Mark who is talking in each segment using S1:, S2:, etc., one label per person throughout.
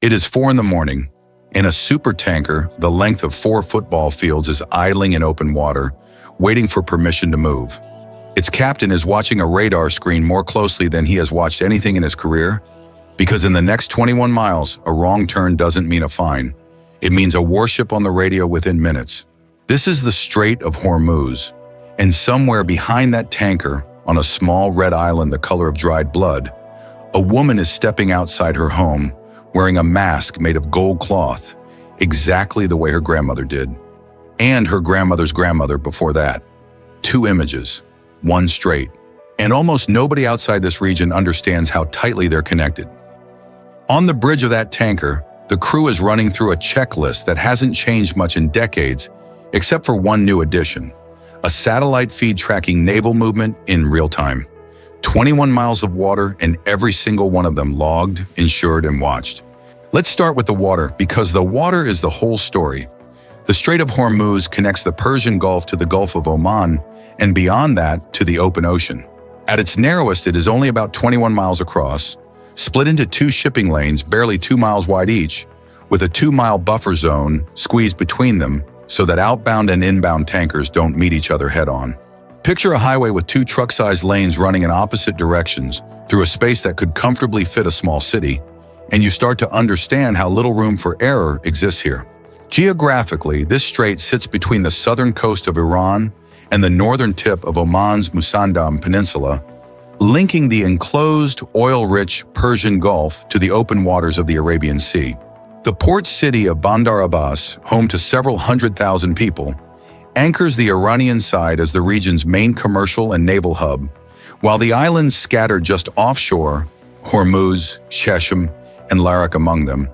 S1: It is 4 in the morning, and a supertanker the length of 4 football fields is idling in open water, waiting for permission to move. Its captain is watching a radar screen more closely than he has watched anything in his career, because in the next 21 miles, a wrong turn doesn't mean a fine. It means a warship on the radio within minutes. This is the Strait of Hormuz, and somewhere behind that tanker, on a small red island the color of dried blood, a woman is stepping outside her home, wearing a mask made of gold cloth, exactly the way her grandmother did. And her grandmother's grandmother before that. 2 images, one strait. And almost nobody outside this region understands how tightly they're connected. On the bridge of that tanker, the crew is running through a checklist that hasn't changed much in decades, except for one new addition: a satellite feed tracking naval movement in real time. 21 miles of water, and every single one of them logged, insured, and watched. Let's start with the water, because the water is the whole story. The Strait of Hormuz connects the Persian Gulf to the Gulf of Oman, and beyond that to the open ocean. At its narrowest, it is only about 21 miles across, split into 2 shipping lanes barely 2 miles wide each, with a 2-mile buffer zone squeezed between them so that outbound and inbound tankers don't meet each other head-on. Picture a highway with 2 truck-sized lanes running in opposite directions through a space that could comfortably fit a small city, and you start to understand how little room for error exists here. Geographically, this strait sits between the southern coast of Iran and the northern tip of Oman's Musandam Peninsula, linking the enclosed, oil-rich Persian Gulf to the open waters of the Arabian Sea. The port city of Bandar Abbas, home to several 100,000 people, anchors the Iranian side as the region's main commercial and naval hub, while the islands scattered just offshore, Hormuz, Sheshem, and Larak among them,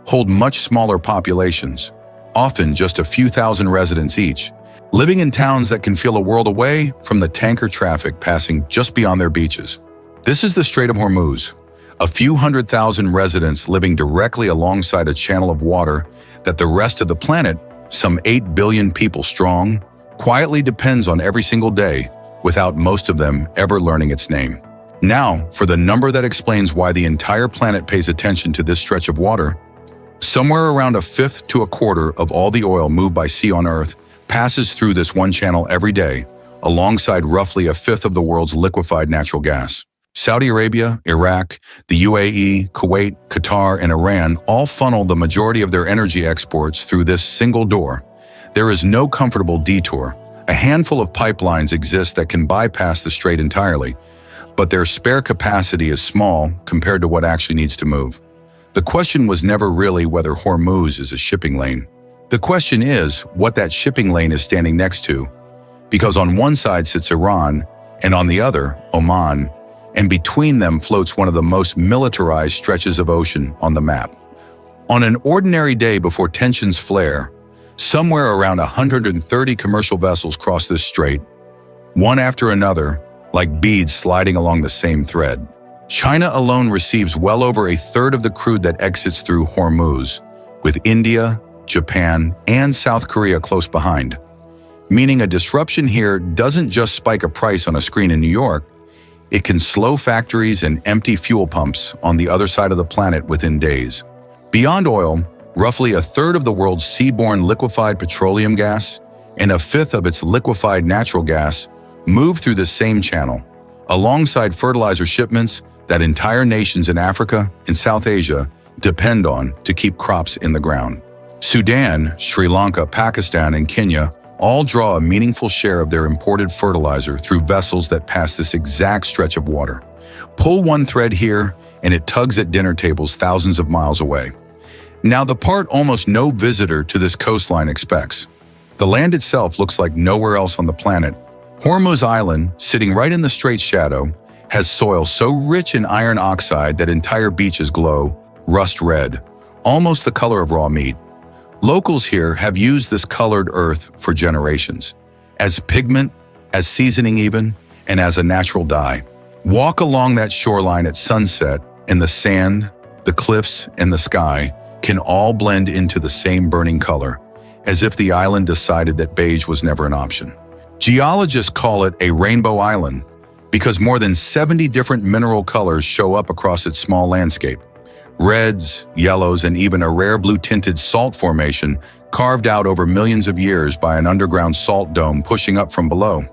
S1: hold much smaller populations, often just a few thousand residents each, living in towns that can feel a world away from the tanker traffic passing just beyond their beaches. This is the Strait of Hormuz, a few 100,000 residents living directly alongside a channel of water that the rest of the planet, some 8 billion people strong, quietly depends on every single day, without most of them ever learning its name. Now, for the number that explains why the entire planet pays attention to this stretch of water. Somewhere around 1/5 to 1/4 of all the oil moved by sea on Earth passes through this one channel every day, alongside roughly 1/5 of the world's liquefied natural gas. Saudi Arabia, Iraq, the UAE, Kuwait, Qatar, and Iran all funnel the majority of their energy exports through this single door. There is no comfortable detour. A handful of pipelines exist that can bypass the strait entirely, but their spare capacity is small compared to what actually needs to move. The question was never really whether Hormuz is a shipping lane. The question is what that shipping lane is standing next to, because on one side sits Iran, and on the other, Oman, and between them floats one of the most militarized stretches of ocean on the map. On an ordinary day before tensions flare, somewhere around 130 commercial vessels cross this strait, one after another, like beads sliding along the same thread. China alone receives well over 1/3 of the crude that exits through Hormuz, with India, Japan, and South Korea close behind. Meaning a disruption here doesn't just spike a price on a screen in New York, it can slow factories and empty fuel pumps on the other side of the planet within days. Beyond oil, roughly 1/3 of the world's seaborne liquefied petroleum gas and 1/5 of its liquefied natural gas move through the same channel, alongside fertilizer shipments that entire nations in Africa and South Asia depend on to keep crops in the ground. Sudan, Sri Lanka, Pakistan, and Kenya all draw a meaningful share of their imported fertilizer through vessels that pass this exact stretch of water. Pull one thread here, and it tugs at dinner tables thousands of miles away. Now, the part almost no visitor to this coastline expects. The land itself looks like nowhere else on the planet. Hormuz Island, sitting right in the strait's shadow, has soil so rich in iron oxide that entire beaches glow rust red, almost the color of raw meat. Locals here have used this colored earth for generations, as pigment, as seasoning even, and as a natural dye. Walk along that shoreline at sunset, and the sand, the cliffs, and the sky can all blend into the same burning color, as if the island decided that beige was never an option. Geologists call it a rainbow island because more than 70 different mineral colors show up across its small landscape. Reds, yellows, and even a rare blue-tinted salt formation carved out over millions of years by an underground salt dome pushing up from below.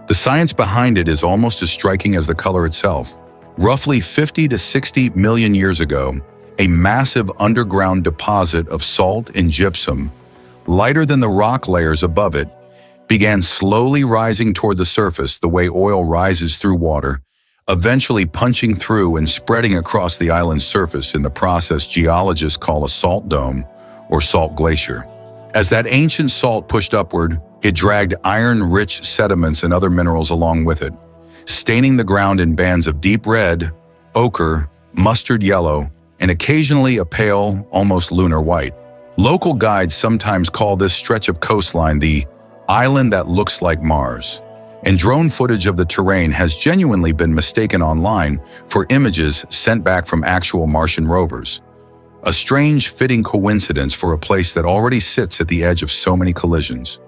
S1: The science behind it is almost as striking as the color itself. Roughly 50 to 60 million years ago, a massive underground deposit of salt and gypsum, lighter than the rock layers above it, began slowly rising toward the surface the way oil rises through water, eventually punching through and spreading across the island's surface in the process geologists call a salt dome or salt glacier. As that ancient salt pushed upward, it dragged iron-rich sediments and other minerals along with it, staining the ground in bands of deep red, ochre, mustard yellow, and occasionally a pale, almost lunar white. Local guides sometimes call this stretch of coastline the island that looks like Mars, and drone footage of the terrain has genuinely been mistaken online for images sent back from actual Martian rovers. A strange, fitting coincidence for a place that already sits at the edge of so many collisions,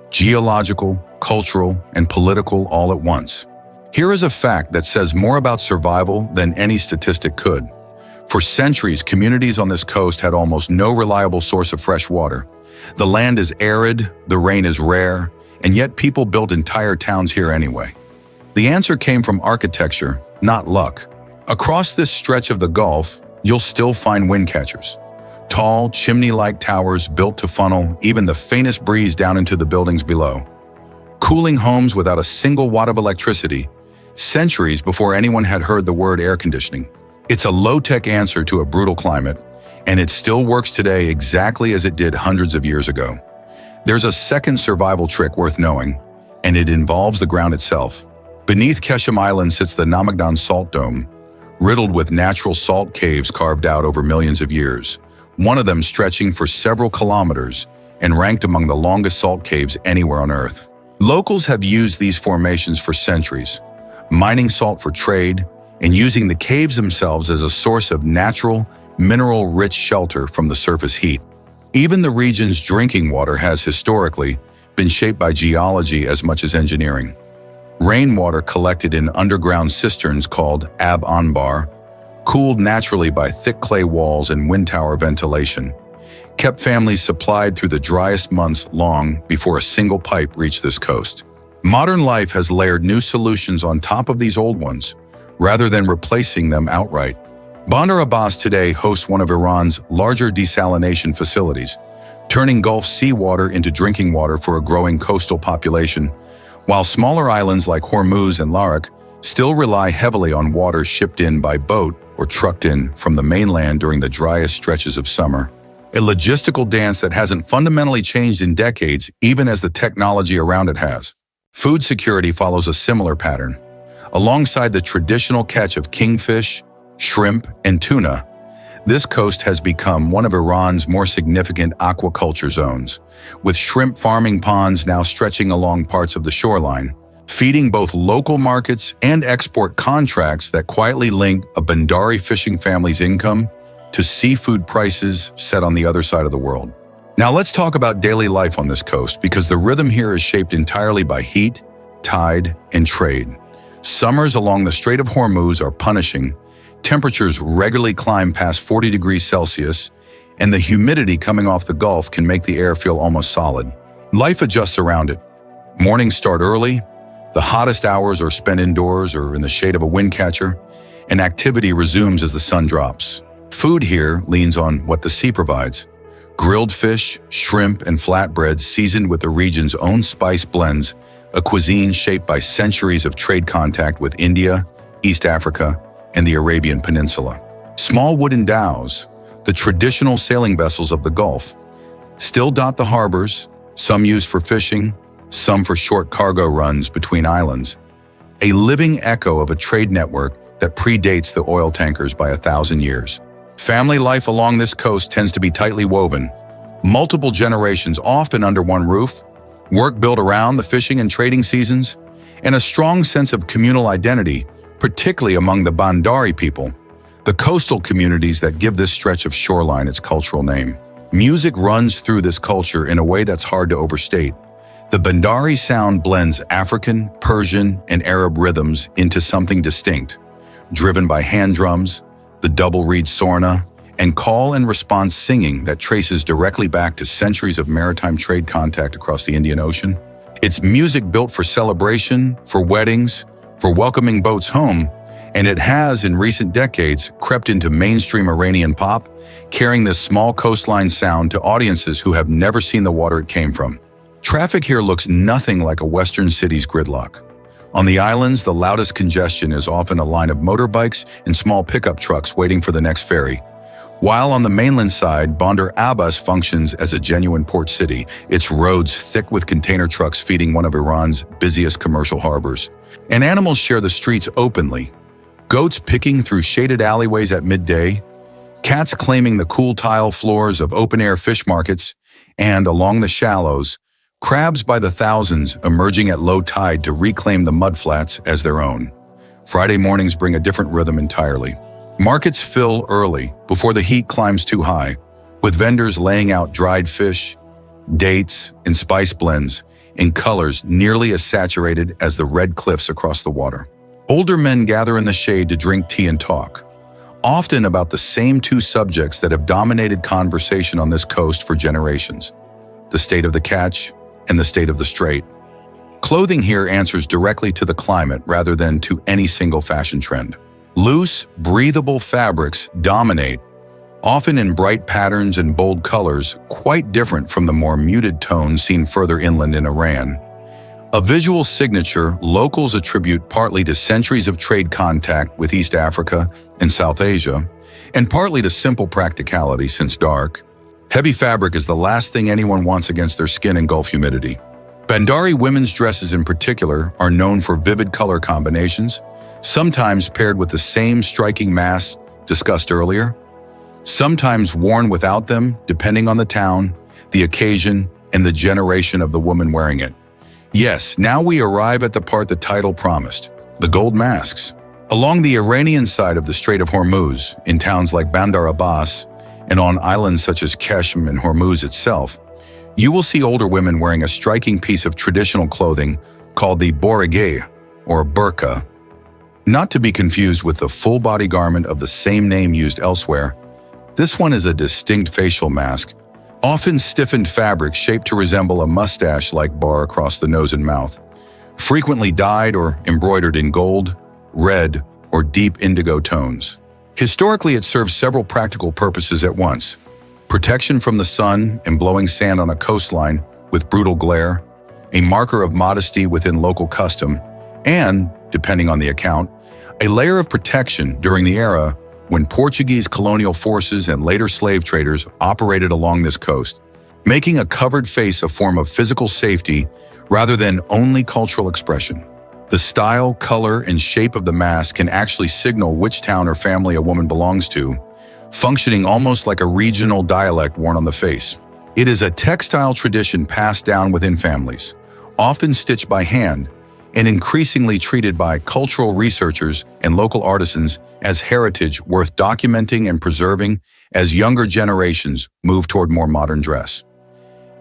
S1: geological, cultural, and political all at once. Here is a fact that says more about survival than any statistic could. For centuries, communities on this coast had almost no reliable source of fresh water. The land is arid, the rain is rare, and yet people built entire towns here anyway. The answer came from architecture, not luck. Across this stretch of the Gulf, you'll still find wind catchers. Tall, chimney-like towers built to funnel even the faintest breeze down into the buildings below. Cooling homes without a single watt of electricity, centuries before anyone had heard the word air conditioning. It's a low-tech answer to a brutal climate, and it still works today exactly as it did hundreds of years ago. There's a second survival trick worth knowing, and it involves the ground itself. Beneath Ketchum Island sits the Namagdan Salt Dome, riddled with natural salt caves carved out over millions of years, one of them stretching for several kilometers and ranked among the longest salt caves anywhere on Earth. Locals have used these formations for centuries, mining salt for trade and using the caves themselves as a source of natural, mineral-rich shelter from the surface heat. Even the region's drinking water has historically been shaped by geology as much as engineering. Rainwater collected in underground cisterns called ab anbar, cooled naturally by thick clay walls and wind tower ventilation, kept families supplied through the driest months long before a single pipe reached this coast. Modern life has layered new solutions on top of these old ones, rather than replacing them outright. Bandar Abbas today hosts one of Iran's larger desalination facilities, turning Gulf seawater into drinking water for a growing coastal population, while smaller islands like Hormuz and Larak still rely heavily on water shipped in by boat or trucked in from the mainland during the driest stretches of summer. A logistical dance that hasn't fundamentally changed in decades, even as the technology around it has. Food security follows a similar pattern. Alongside the traditional catch of kingfish, shrimp, and tuna, this coast has become one of Iran's more significant aquaculture zones, with shrimp farming ponds now stretching along parts of the shoreline, feeding both local markets and export contracts that quietly link a Bandari fishing family's income to seafood prices set on the other side of the world. Now let's talk about daily life on this coast, because the rhythm here is shaped entirely by heat, tide, and trade. Summers along the Strait of Hormuz are punishing. Temperatures regularly climb past 40 degrees Celsius, and the humidity coming off the Gulf can make the air feel almost solid. Life adjusts around it. Mornings start early, the hottest hours are spent indoors or in the shade of a wind catcher, and activity resumes as the sun drops. Food here leans on what the sea provides. Grilled fish, shrimp, and flatbreads seasoned with the region's own spice blends, a cuisine shaped by centuries of trade contact with India, East Africa, and the Arabian Peninsula. Small wooden dhows, the traditional sailing vessels of the Gulf, still dot the harbors, some used for fishing, some for short cargo runs between islands, a living echo of a trade network that predates the oil tankers by 1,000 years. Family life along this coast tends to be tightly woven, multiple generations often under one roof, work built around the fishing and trading seasons, and a strong sense of communal identity, particularly among the Bandari people, the coastal communities that give this stretch of shoreline its cultural name. Music runs through this culture in a way that's hard to overstate. The Bandari sound blends African, Persian, and Arab rhythms into something distinct, driven by hand drums, the double reed sorna, and call and response singing that traces directly back to centuries of maritime trade contact across the Indian Ocean. It's music built for celebration, for weddings, for welcoming boats home, and it has, in recent decades, crept into mainstream Iranian pop, carrying this small coastline sound to audiences who have never seen the water it came from. Traffic here looks nothing like a Western city's gridlock. On the islands, the loudest congestion is often a line of motorbikes and small pickup trucks waiting for the next ferry. While on the mainland side, Bandar Abbas functions as a genuine port city, its roads thick with container trucks feeding one of Iran's busiest commercial harbors. And animals share the streets openly. Goats picking through shaded alleyways at midday, cats claiming the cool tile floors of open-air fish markets, and along the shallows, crabs by the thousands emerging at low tide to reclaim the mudflats as their own. Friday mornings bring a different rhythm entirely. Markets fill early, before the heat climbs too high, with vendors laying out dried fish, dates, and spice blends in colors nearly as saturated as the red cliffs across the water. Older men gather in the shade to drink tea and talk, often about the same two subjects that have dominated conversation on this coast for generations: the state of the catch and the state of the strait. Clothing here answers directly to the climate rather than to any single fashion trend. Loose, breathable fabrics dominate, often in bright patterns and bold colors, quite different from the more muted tones seen further inland in Iran. A visual signature locals attribute partly to centuries of trade contact with East Africa and South Asia, and partly to simple practicality since dark. Heavy fabric is the last thing anyone wants against their skin in Gulf humidity. Bandari women's dresses in particular are known for vivid color combinations, sometimes paired with the same striking masks discussed earlier, sometimes worn without them depending on the town, the occasion, and the generation of the woman wearing it. Yes, now we arrive at the part the title promised, the gold masks. Along the Iranian side of the Strait of Hormuz, in towns like Bandar Abbas, and on islands such as Keshm and Hormuz itself, you will see older women wearing a striking piece of traditional clothing called the borageh, or burqa. Not to be confused with the full-body garment of the same name used elsewhere, this one is a distinct facial mask, often stiffened fabric shaped to resemble a mustache-like bar across the nose and mouth, frequently dyed or embroidered in gold, red, or deep indigo tones. Historically, it serves several practical purposes at once: protection from the sun and blowing sand on a coastline with brutal glare, a marker of modesty within local custom, and, depending on the account, a layer of protection during the era when Portuguese colonial forces and later slave traders operated along this coast, making a covered face a form of physical safety rather than only cultural expression. The style, color, and shape of the mask can actually signal which town or family a woman belongs to, functioning almost like a regional dialect worn on the face. It is a textile tradition passed down within families, often stitched by hand, and increasingly treated by cultural researchers and local artisans as heritage worth documenting and preserving as younger generations move toward more modern dress.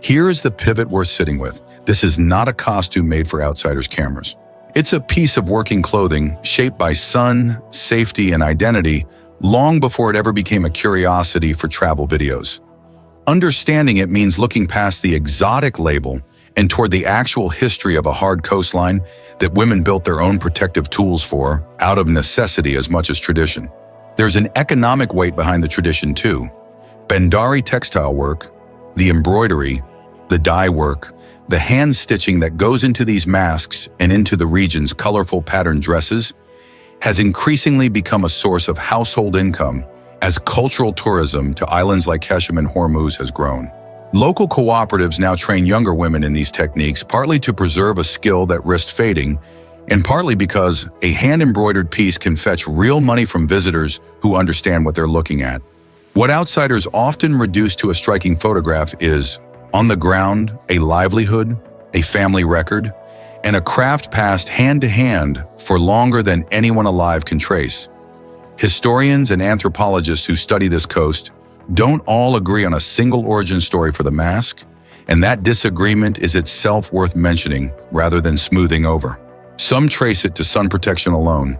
S1: Here is the pivot worth sitting with. This is not a costume made for outsiders' cameras. It's a piece of working clothing shaped by sun, safety, and identity long before it ever became a curiosity for travel videos. Understanding it means looking past the exotic label and toward the actual history of a hard coastline that women built their own protective tools for, out of necessity as much as tradition. There's an economic weight behind the tradition too. Bandari textile work, the embroidery, the dye work, the hand stitching that goes into these masks and into the region's colorful patterned dresses has increasingly become a source of household income as cultural tourism to islands like Keshem and Hormuz has grown. Local cooperatives now train younger women in these techniques, partly to preserve a skill that risked fading, and partly because a hand-embroidered piece can fetch real money from visitors who understand what they're looking at. What outsiders often reduce to a striking photograph is, on the ground, a livelihood, a family record, and a craft passed hand to hand for longer than anyone alive can trace. Historians and anthropologists who study this coast don't all agree on a single origin story for the mask, and that disagreement is itself worth mentioning rather than smoothing over. Some trace it to sun protection alone,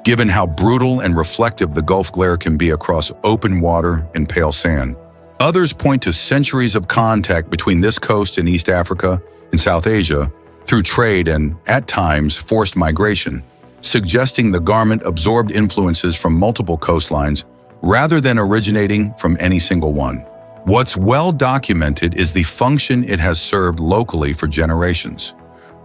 S1: given how brutal and reflective the Gulf glare can be across open water and pale sand. Others point to centuries of contact between this coast and East Africa and South Asia through trade and, at times, forced migration, suggesting the garment absorbed influences from multiple coastlines rather than originating from any single one. What's well documented is the function it has served locally for generations.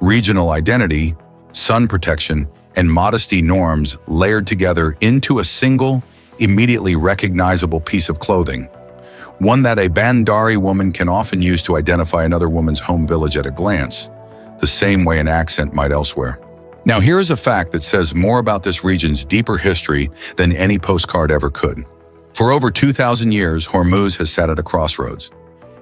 S1: Regional identity, sun protection, and modesty norms layered together into a single, immediately recognizable piece of clothing, one that a Bandari woman can often use to identify another woman's home village at a glance, the same way an accent might elsewhere. Now here is a fact that says more about this region's deeper history than any postcard ever could. For over 2,000 years, Hormuz has sat at a crossroads.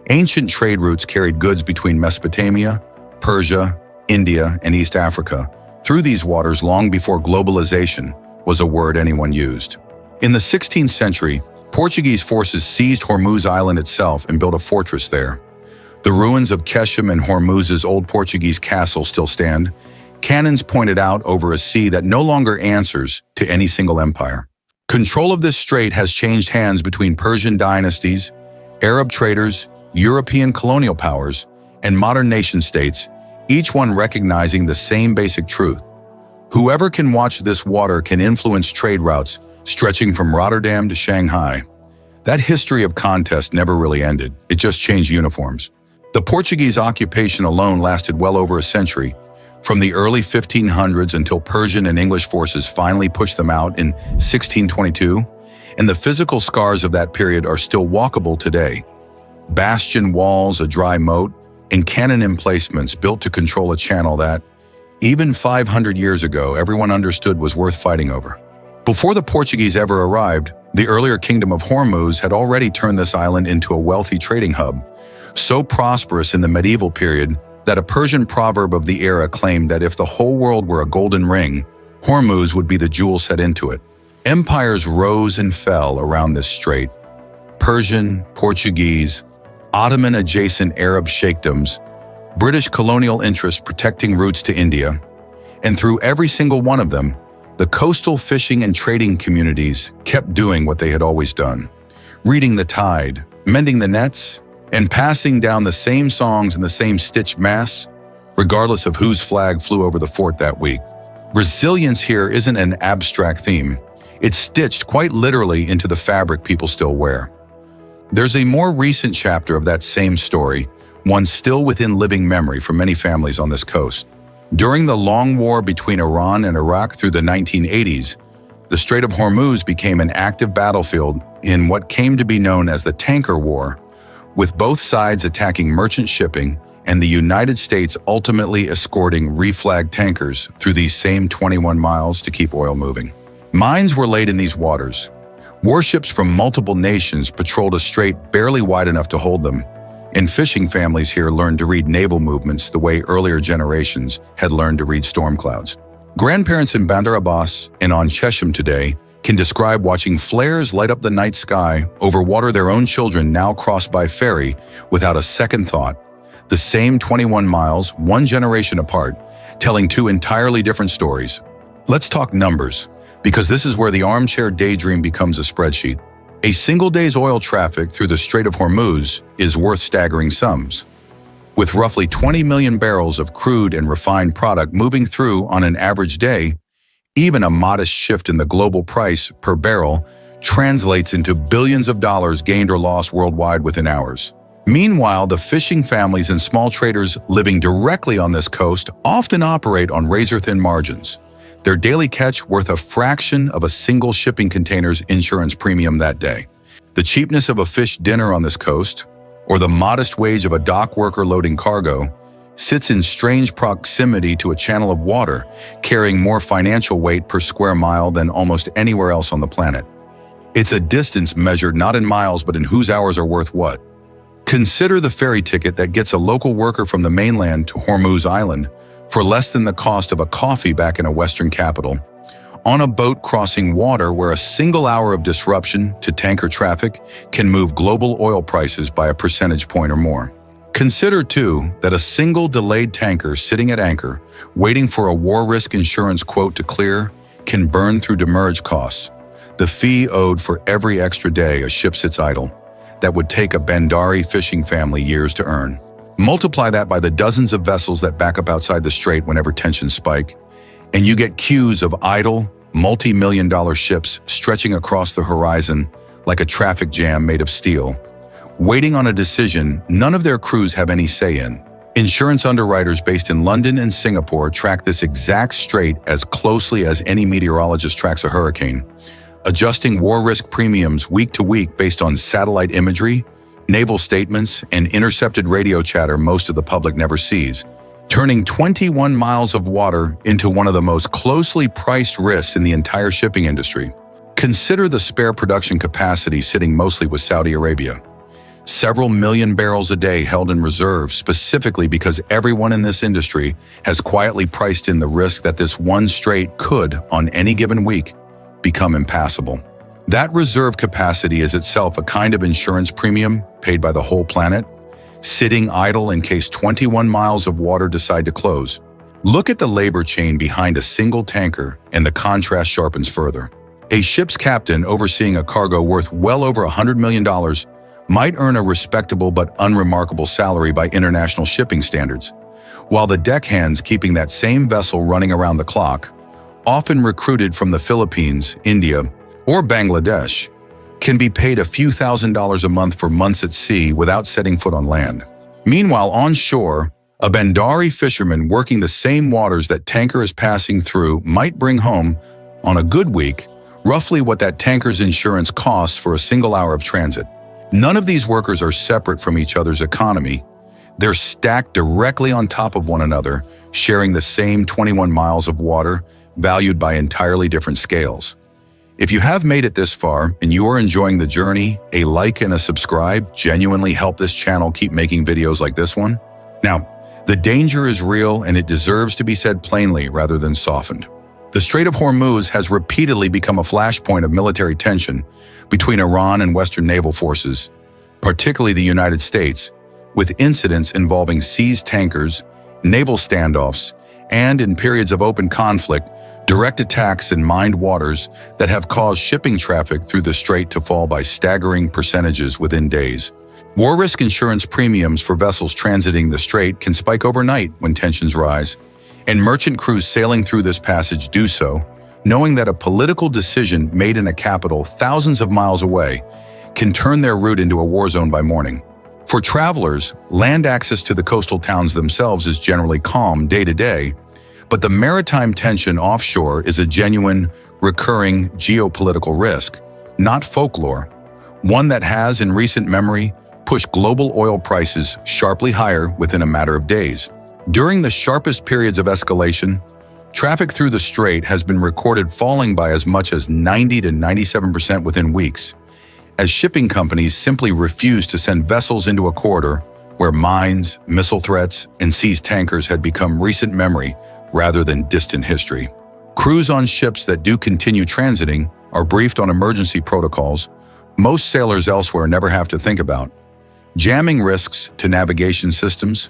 S1: Ancient trade routes carried goods between Mesopotamia, Persia, India, and East Africa through these waters long before globalization was a word anyone used. In the 16th century, Portuguese forces seized Hormuz Island itself and built a fortress there. The ruins of Keshem and Hormuz's old Portuguese castle still stand, cannons pointed out over a sea that no longer answers to any single empire. Control of this strait has changed hands between Persian dynasties, Arab traders, European colonial powers, and modern nation-states, each one recognizing the same basic truth. Whoever can watch this water can influence trade routes stretching from Rotterdam to Shanghai. That history of contest never really ended, it just changed uniforms. The Portuguese occupation alone lasted well over a century, from the early 1500s until Persian and English forces finally pushed them out in 1622, and the physical scars of that period are still walkable today. Bastion walls, a dry moat, and cannon emplacements built to control a channel that, even 500 years ago, everyone understood was worth fighting over. Before the Portuguese ever arrived, the earlier kingdom of Hormuz had already turned this island into a wealthy trading hub, so prosperous in the medieval period that a Persian proverb of the era claimed that if the whole world were a golden ring, Hormuz would be the jewel set into it. Empires rose and fell around this strait. Persian, Portuguese, Ottoman-adjacent Arab sheikdoms, British colonial interests protecting routes to India, and through every single one of them, the coastal fishing and trading communities kept doing what they had always done, reading the tide, mending the nets, and passing down the same songs in the same stitched mass, regardless of whose flag flew over the fort that week. Resilience here isn't an abstract theme. It's stitched quite literally into the fabric people still wear. There's a more recent chapter of that same story, one still within living memory for many families on this coast. During the long war between Iran and Iraq through the 1980s, the Strait of Hormuz became an active battlefield in what came to be known as the Tanker War, with both sides attacking merchant shipping and the United States ultimately escorting reflagged tankers through these same 21 miles to keep oil moving. Mines were laid in these waters. Warships from multiple nations patrolled a strait barely wide enough to hold them, and fishing families here learned to read naval movements the way earlier generations had learned to read storm clouds. Grandparents in Bandar Abbas and on Keshem today can describe watching flares light up the night sky over water their own children now cross by ferry without a second thought. The same 21 miles, one generation apart, telling two entirely different stories. Let's talk numbers, because this is where the armchair daydream becomes a spreadsheet. A single day's oil traffic through the Strait of Hormuz is worth staggering sums. With roughly 20 million barrels of crude and refined product moving through on an average day, even a modest shift in the global price per barrel translates into billions of dollars gained or lost worldwide within hours. Meanwhile, the fishing families and small traders living directly on this coast often operate on razor-thin margins, their daily catch worth a fraction of a single shipping container's insurance premium that day. The cheapness of a fish dinner on this coast, or the modest wage of a dock worker loading cargo, sits in strange proximity to a channel of water, carrying more financial weight per square mile than almost anywhere else on the planet. It's a distance measured not in miles but in whose hours are worth what. Consider the ferry ticket that gets a local worker from the mainland to Hormuz Island for less than the cost of a coffee back in a Western capital, on a boat crossing water where a single hour of disruption to tanker traffic can move global oil prices by a percentage point or more. Consider, too, that a single delayed tanker sitting at anchor, waiting for a war risk insurance quote to clear, can burn through demurrage costs, the fee owed for every extra day a ship sits idle, that would take a Bandari fishing family years to earn. Multiply that by the dozens of vessels that back up outside the strait whenever tensions spike, and you get queues of idle, multi-million-dollar ships stretching across the horizon like a traffic jam made of steel, waiting on a decision none of their crews have any say in. Insurance underwriters based in London and Singapore track this exact strait as closely as any meteorologist tracks a hurricane, adjusting war risk premiums week to week based on satellite imagery, naval statements, and intercepted radio chatter most of the public never sees, turning 21 miles of water into one of the most closely priced risks in the entire shipping industry. Consider the spare production capacity sitting mostly with Saudi Arabia. Several million barrels a day held in reserve specifically because everyone in this industry has quietly priced in the risk that this one strait could, on any given week, become impassable. That reserve capacity is itself a kind of insurance premium paid by the whole planet, sitting idle in case 21 miles of water decide to close. Look at the labor chain behind a single tanker and the contrast sharpens further. A ship's captain overseeing a cargo worth well over $100 million might earn a respectable but unremarkable salary by international shipping standards, while the deckhands keeping that same vessel running around the clock, often recruited from the Philippines, India, or Bangladesh, can be paid a few $1,000s a month for months at sea without setting foot on land. Meanwhile, on shore, a Bandari fisherman working the same waters that tanker is passing through might bring home, on a good week, roughly what that tanker's insurance costs for a single hour of transit. None of these workers are separate from each other's economy. They're stacked directly on top of one another, sharing the same 21 miles of water, valued by entirely different scales. If you have made it this far and you are enjoying the journey, a like and a subscribe genuinely help this channel keep making videos like this one. Now, the danger is real and it deserves to be said plainly rather than softened. The Strait of Hormuz has repeatedly become a flashpoint of military tension between Iran and Western naval forces, particularly the United States, with incidents involving seized tankers, naval standoffs, and, in periods of open conflict, direct attacks in mined waters that have caused shipping traffic through the strait to fall by staggering percentages within days. War risk insurance premiums for vessels transiting the strait can spike overnight when tensions rise, and merchant crews sailing through this passage do so, knowing that a political decision made in a capital thousands of miles away can turn their route into a war zone by morning. For travelers, land access to the coastal towns themselves is generally calm day to day, but the maritime tension offshore is a genuine, recurring geopolitical risk, not folklore, one that has, in recent memory, pushed global oil prices sharply higher within a matter of days. During the sharpest periods of escalation, traffic through the strait has been recorded falling by as much as 90 to 97% within weeks, as shipping companies simply refuse to send vessels into a corridor where mines, missile threats, and seized tankers had become recent memory rather than distant history. Crews on ships that do continue transiting are briefed on emergency protocols most sailors elsewhere never have to think about. Jamming risks to navigation systems,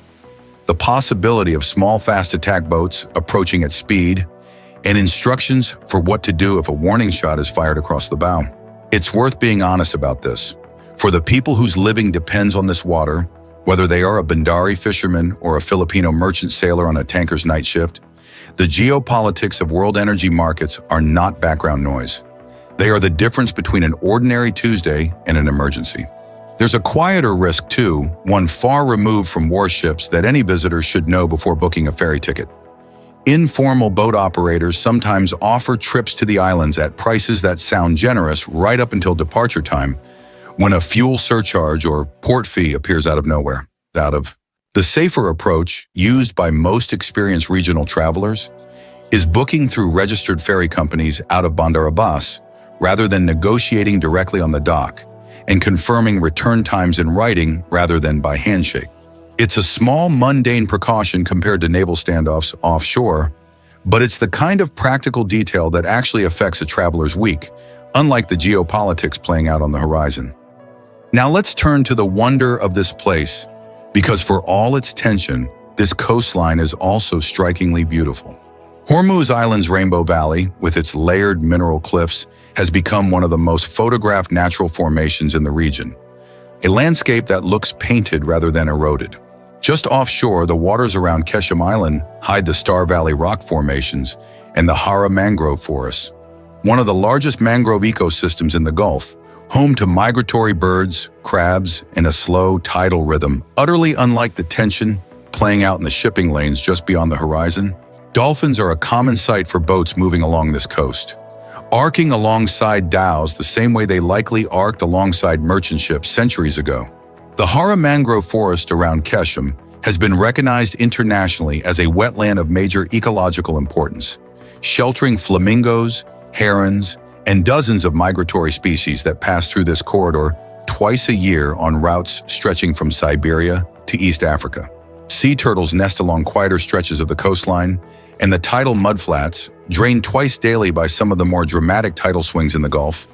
S1: the possibility of small fast attack boats approaching at speed, and instructions for what to do if a warning shot is fired across the bow. It's worth being honest about this. For the people whose living depends on this water, whether they are a Bandari fisherman or a Filipino merchant sailor on a tanker's night shift, the geopolitics of world energy markets are not background noise. They are the difference between an ordinary Tuesday and an emergency. There's a quieter risk too, one far removed from warships that any visitor should know before booking a ferry ticket. Informal boat operators sometimes offer trips to the islands at prices that sound generous right up until departure time, when a fuel surcharge or port fee appears out of nowhere. The safer approach, used by most experienced regional travelers, is booking through registered ferry companies out of Bandar Abbas, rather than negotiating directly on the dock, and confirming return times in writing rather than by handshake. It's a small, mundane precaution compared to naval standoffs offshore, but it's the kind of practical detail that actually affects a traveler's week, unlike the geopolitics playing out on the horizon. Now let's turn to the wonder of this place, because for all its tension, this coastline is also strikingly beautiful. Hormuz Island's Rainbow Valley, with its layered mineral cliffs, has become one of the most photographed natural formations in the region, a landscape that looks painted rather than eroded. Just offshore, the waters around Keshem Island hide the Star Valley rock formations and the Hara mangrove forests, one of the largest mangrove ecosystems in the Gulf, home to migratory birds, crabs, and a slow tidal rhythm, utterly unlike the tension playing out in the shipping lanes just beyond the horizon. Dolphins are a common sight for boats moving along this coast, arcing alongside dhows the same way they likely arced alongside merchant ships centuries ago. The Hara mangrove forest around Keshem has been recognized internationally as a wetland of major ecological importance, sheltering flamingos, herons, and dozens of migratory species that pass through this corridor twice a year on routes stretching from Siberia to East Africa. Sea turtles nest along quieter stretches of the coastline, and the tidal mudflats, drained twice daily by some of the more dramatic tidal swings in the Gulf,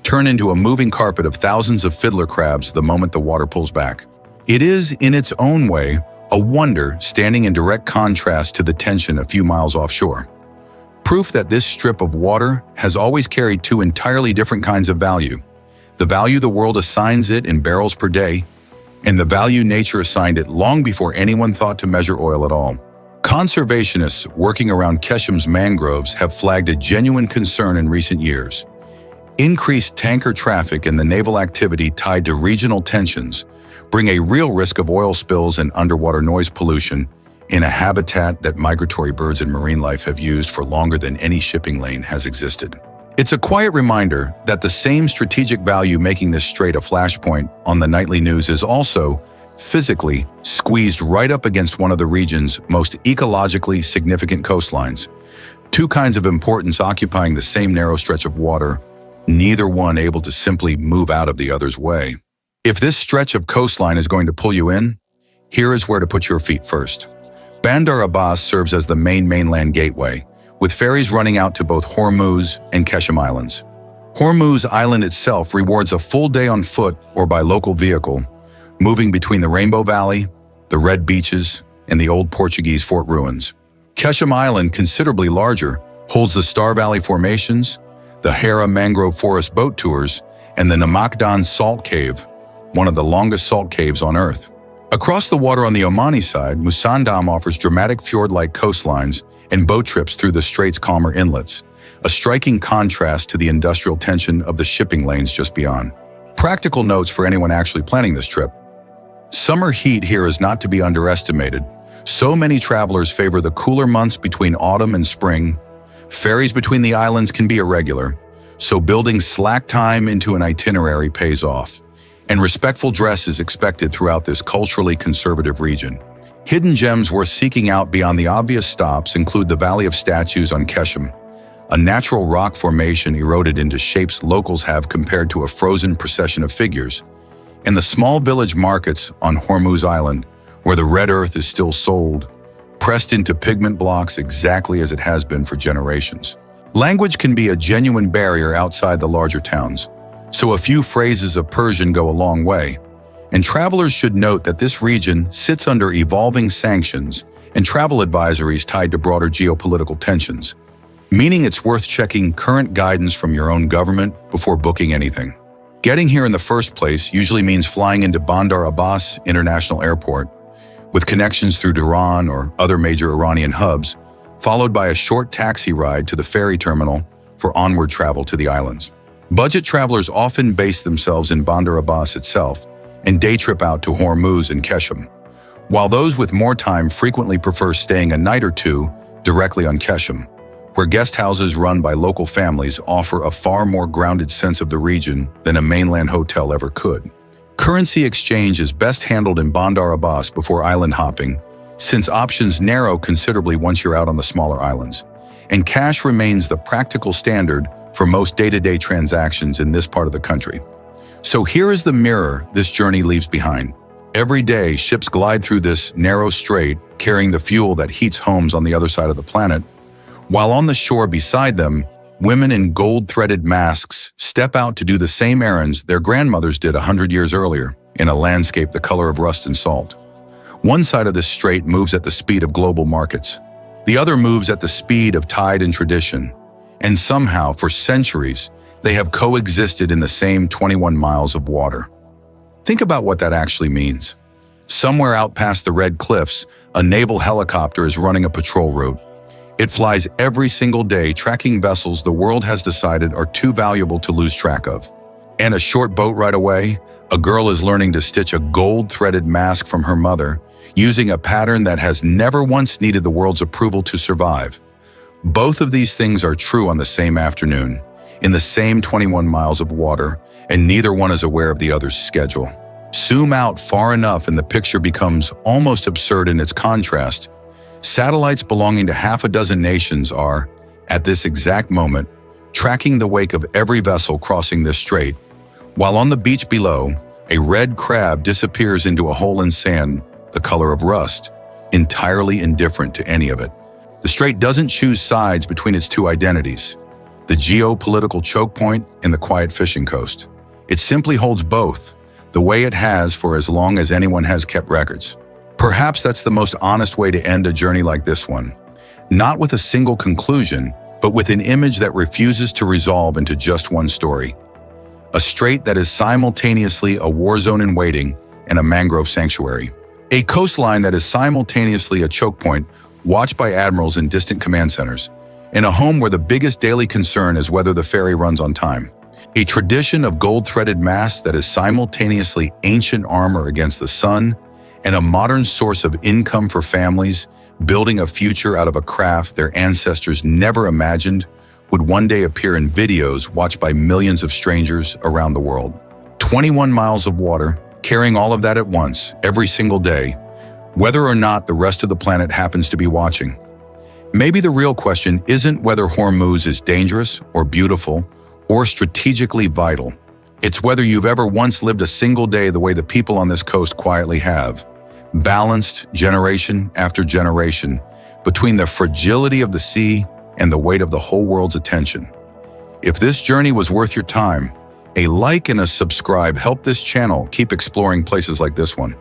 S1: turn into a moving carpet of thousands of fiddler crabs the moment the water pulls back. It is, in its own way, a wonder standing in direct contrast to the tension a few miles offshore. Proof that this strip of water has always carried two entirely different kinds of value: the value the world assigns it in barrels per day, and the value nature assigned it long before anyone thought to measure oil at all. Conservationists working around Keshem's mangroves have flagged a genuine concern in recent years. Increased tanker traffic and the naval activity tied to regional tensions bring a real risk of oil spills and underwater noise pollution in a habitat that migratory birds and marine life have used for longer than any shipping lane has existed. It's a quiet reminder that the same strategic value making this strait a flashpoint on the nightly news is also, physically, squeezed right up against one of the region's most ecologically significant coastlines. Two kinds of importance occupying the same narrow stretch of water, neither one able to simply move out of the other's way. If this stretch of coastline is going to pull you in, here is where to put your feet first. Bandar Abbas serves as the main mainland gateway, with ferries running out to both Hormuz and Keshem Islands. Hormuz Island itself rewards a full day on foot or by local vehicle, moving between the Rainbow Valley, the Red Beaches, and the old Portuguese fort ruins. Keshem Island, considerably larger, holds the Star Valley formations, the Hara mangrove forest boat tours, and the Namakdan salt cave, one of the longest salt caves on Earth. Across the water on the Omani side, Musandam offers dramatic fjord-like coastlines and boat trips through the strait's calmer inlets, a striking contrast to the industrial tension of the shipping lanes just beyond. Practical notes for anyone actually planning this trip. Summer heat here is not to be underestimated. So many travelers favor the cooler months between autumn and spring. Ferries between the islands can be irregular, so building slack time into an itinerary pays off. And respectful dress is expected throughout this culturally conservative region. Hidden gems worth seeking out beyond the obvious stops include the Valley of Statues on Keshem, a natural rock formation eroded into shapes locals have compared to a frozen procession of figures, and the small village markets on Hormuz Island, where the red earth is still sold, pressed into pigment blocks exactly as it has been for generations. Language can be a genuine barrier outside the larger towns, so a few phrases of Persian go a long way. And travelers should note that this region sits under evolving sanctions and travel advisories tied to broader geopolitical tensions, meaning it's worth checking current guidance from your own government before booking anything. Getting here in the first place usually means flying into Bandar Abbas International Airport, with connections through Dhahran or other major Iranian hubs, followed by a short taxi ride to the ferry terminal for onward travel to the islands. Budget travelers often base themselves in Bandar Abbas itself and day trip out to Hormuz and Keshem, while those with more time frequently prefer staying a night or two directly on Keshem, where guest houses run by local families offer a far more grounded sense of the region than a mainland hotel ever could. Currency exchange is best handled in Bandar Abbas before island hopping, since options narrow considerably once you're out on the smaller islands, and cash remains the practical standard for most day-to-day transactions in this part of the country. So here is the mirror this journey leaves behind. Every day, ships glide through this narrow strait, carrying the fuel that heats homes on the other side of the planet, while on the shore beside them, women in gold-threaded masks step out to do the same errands their grandmothers did 100 years earlier, in a landscape the color of rust and salt. One side of this strait moves at the speed of global markets. The other moves at the speed of tide and tradition. And somehow, for centuries, they have coexisted in the same 21 miles of water. Think about what that actually means. Somewhere out past the Red Cliffs, a naval helicopter is running a patrol route. It flies every single day, tracking vessels the world has decided are too valuable to lose track of. And a short boat ride away, a girl is learning to stitch a gold-threaded mask from her mother, using a pattern that has never once needed the world's approval to survive. Both of these things are true on the same afternoon, in the same 21 miles of water, and neither one is aware of the other's schedule. Zoom out far enough and the picture becomes almost absurd in its contrast. Satellites belonging to half a dozen nations are, at this exact moment, tracking the wake of every vessel crossing this strait, while on the beach below, a red crab disappears into a hole in sand the color of rust, entirely indifferent to any of it. The strait doesn't choose sides between its two identities, the geopolitical choke point and the quiet fishing coast. It simply holds both, the way it has for as long as anyone has kept records. Perhaps that's the most honest way to end a journey like this one. Not with a single conclusion, but with an image that refuses to resolve into just one story. A strait that is simultaneously a war zone in waiting and a mangrove sanctuary. A coastline that is simultaneously a choke point watched by admirals in distant command centers, in a home where the biggest daily concern is whether the ferry runs on time. A tradition of gold-threaded masts that is simultaneously ancient armor against the sun and a modern source of income for families building a future out of a craft their ancestors never imagined would one day appear in videos watched by millions of strangers around the world. 21 miles of water, carrying all of that at once, every single day, whether or not the rest of the planet happens to be watching. Maybe the real question isn't whether Hormuz is dangerous or beautiful or strategically vital. It's whether you've ever once lived a single day the way the people on this coast quietly have, balanced generation after generation between the fragility of the sea and the weight of the whole world's attention. If this journey was worth your time, a like and a subscribe help this channel keep exploring places like this one.